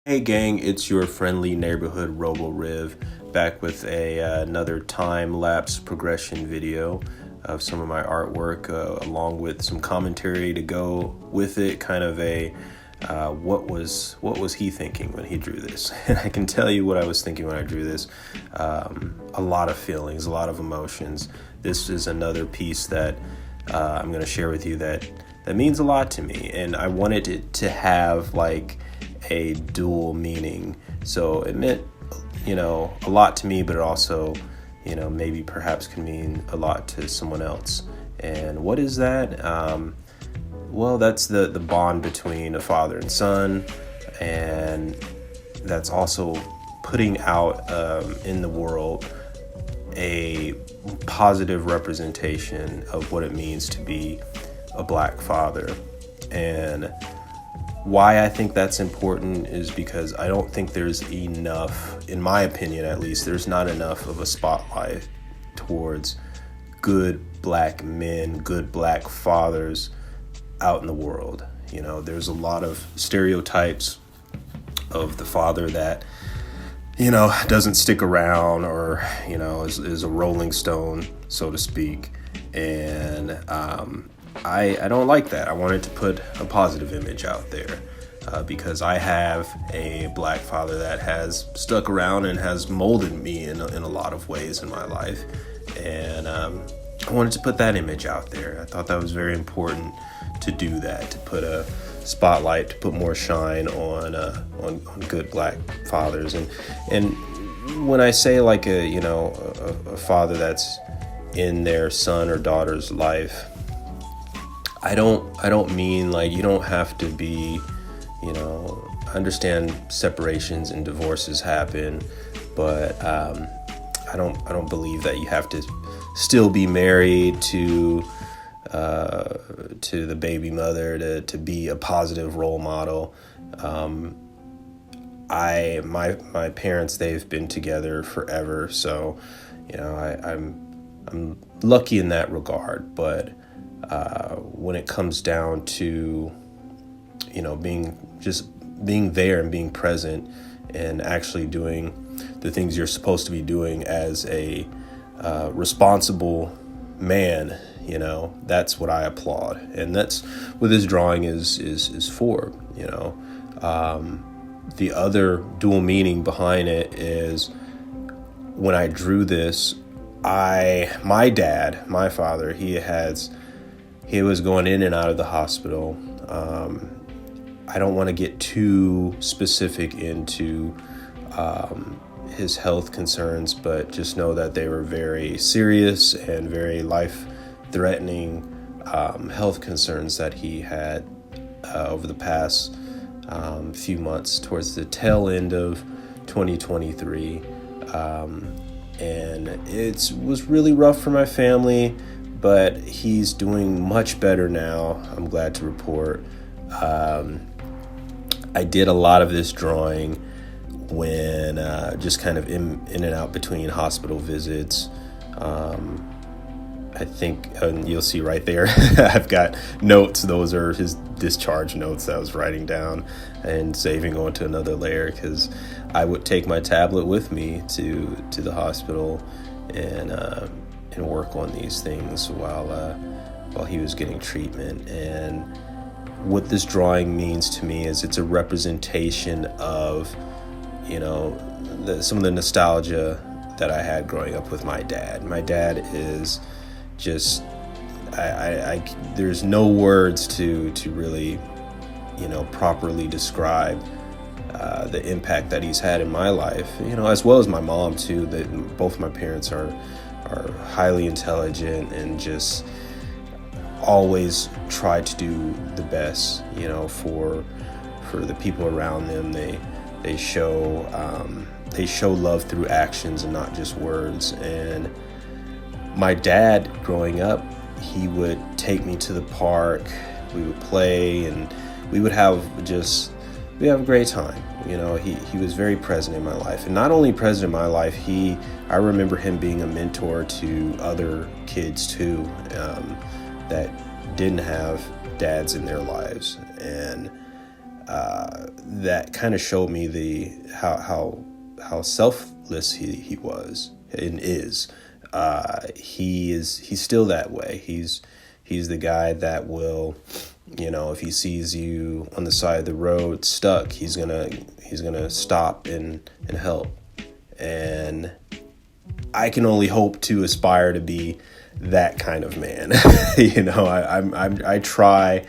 Hey gang, it's your friendly neighborhood Robo-Riv back with another time-lapse progression video of some of my artwork along with some commentary to go with it, kind of a what was he thinking when he drew this? And I can tell you what I was thinking when I drew this. A lot of feelings, a lot of emotions. This is another piece that I'm going to share with you that means a lot to me, and I wanted it to have like a dual meaning. So it meant, a lot to me, but it also, maybe perhaps can mean a lot to someone else. And what is that? Well, that's the bond between a father and son, and that's also putting out in the world a positive representation of what it means to be a Black father. And why I think that's important is because I don't think there's enough, in my opinion at least, there's not enough of a spotlight towards good Black men, good Black fathers out in the world. There's a lot of stereotypes of the father that, doesn't stick around or, is a rolling stone, so to speak. And I don't like that. I wanted to put a positive image out there because I have a Black father that has stuck around and has molded me in a lot of ways in my life. And I wanted to put that image out there. I thought that was very important to do that, to put a spotlight, to put more shine on good Black fathers. And when I say like a father that's in their son or daughter's life, I don't mean like you don't have to be, I understand separations and divorces happen, but I don't believe that you have to still be married to the baby mother to be a positive role model. My parents, they've been together forever, so I'm lucky in that regard. But when it comes down to being there and being present and actually doing the things you're supposed to be doing as a responsible man, that's what I applaud, and that's what this drawing is for. The other dual meaning behind it is when I drew this, my dad, my father, he was going in and out of the hospital. I don't want to get too specific into his health concerns, but just know that they were very serious and very life-threatening health concerns that he had over the past few months towards the tail end of 2023. And it was really rough for my family, but he's doing much better now, I'm glad to report. I did a lot of this drawing when just kind of in and out between hospital visits. I think, and you'll see right there, I've got notes. Those are his discharge notes that I was writing down and saving onto another layer, because I would take my tablet with me to the hospital and work on these things while he was getting treatment. And what this drawing means to me is it's a representation of, some of the nostalgia that I had growing up with my dad. My dad is just, there's no words to really, properly describe the impact that he's had in my life, as well as my mom too. That both my parents are highly intelligent and just always try to do the best, for the people around them. They show love through actions and not just words. And my dad, growing up, he would take me to the park. We would play, and we would have a great time. He was very present in my life, and not only present in my life, I remember him being a mentor to other kids too, that didn't have dads in their lives, and that kind of showed me how selfless he was and is. He's still that way. He's the guy that will, if he sees you on the side of the road stuck, he's gonna stop and help. And I can only hope to aspire to be that kind of man. I try.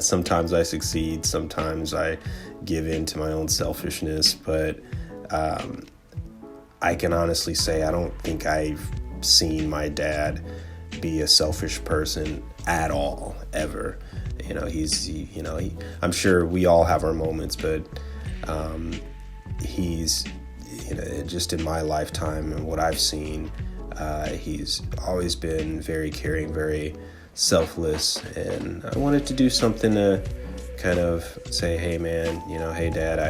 Sometimes I succeed. Sometimes I give in to my own selfishness. But I can honestly say I don't think I've seen my dad be a selfish person at all, ever. I'm sure we all have our moments, but he's, just in my lifetime and what I've seen, he's always been very caring, very selfless. And I wanted to do something to kind of say, hey man, hey dad,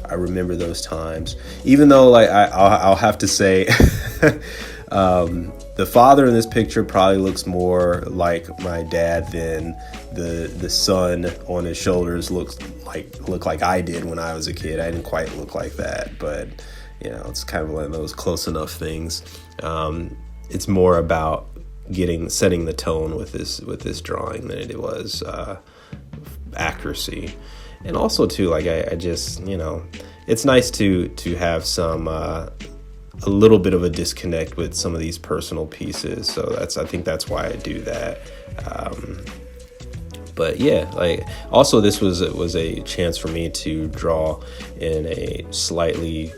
I remember those times, even though I'll have to say, the father in this picture probably looks more like my dad than the son on his shoulders look like I did when I was a kid. I didn't quite look like that, but it's kind of one of those close enough things. It's more about setting the tone with this drawing than it was accuracy. And also too, I just, it's nice to have some a little bit of a disconnect with some of these personal pieces. So I think that's why I do that. But yeah, also this was a chance for me to draw in a slightly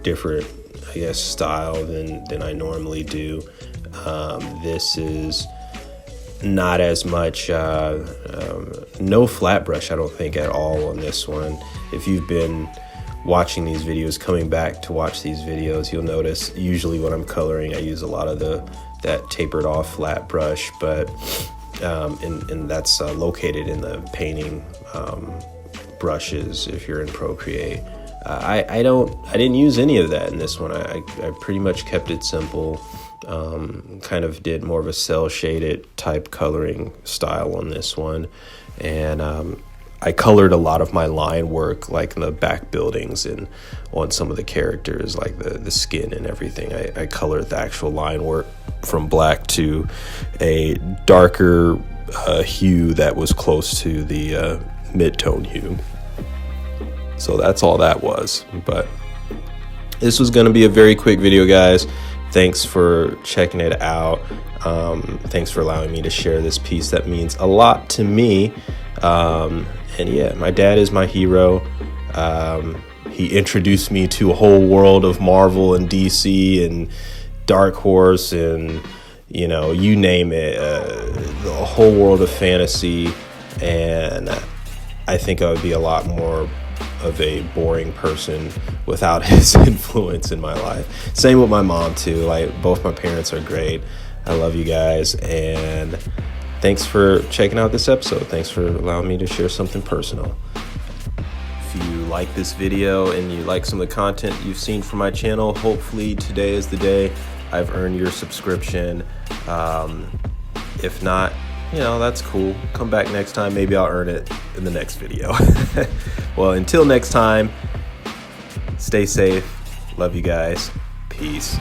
different, I guess, style than I normally do. This is not as much, no flat brush, I don't think, at all on this one. If you've been watching these videos, coming back to watch these videos, you'll notice usually when I'm coloring, I use a lot of that tapered off flat brush, but and that's located in the painting brushes if you're in Procreate. I didn't use any of that in this one. I pretty much kept it simple. Kind of did more of a cell shaded type coloring style on this one, and I colored a lot of my line work, like in the back buildings and on some of the characters, like the skin and everything. I colored the actual line work from black to a darker hue that was close to the mid-tone hue. So that's all that was. But this was going to be a very quick video, guys. Thanks for checking it out. Thanks for allowing me to share this piece that means a lot to me. And yeah, my dad is my hero. He introduced me to a whole world of Marvel and DC and Dark Horse and, you name it, the whole world of fantasy. And I think I would be a lot more of a boring person without his influence in my life. Same with my mom too. Both my parents are great. I love you guys, and thanks for checking out this episode. Thanks for allowing me to share something personal. If you like this video and you like some of the content you've seen from my channel, hopefully today is the day I've earned your subscription. If not, that's cool. Come back next time. Maybe I'll earn it in the next video. Well, until next time, stay safe. Love you guys. Peace.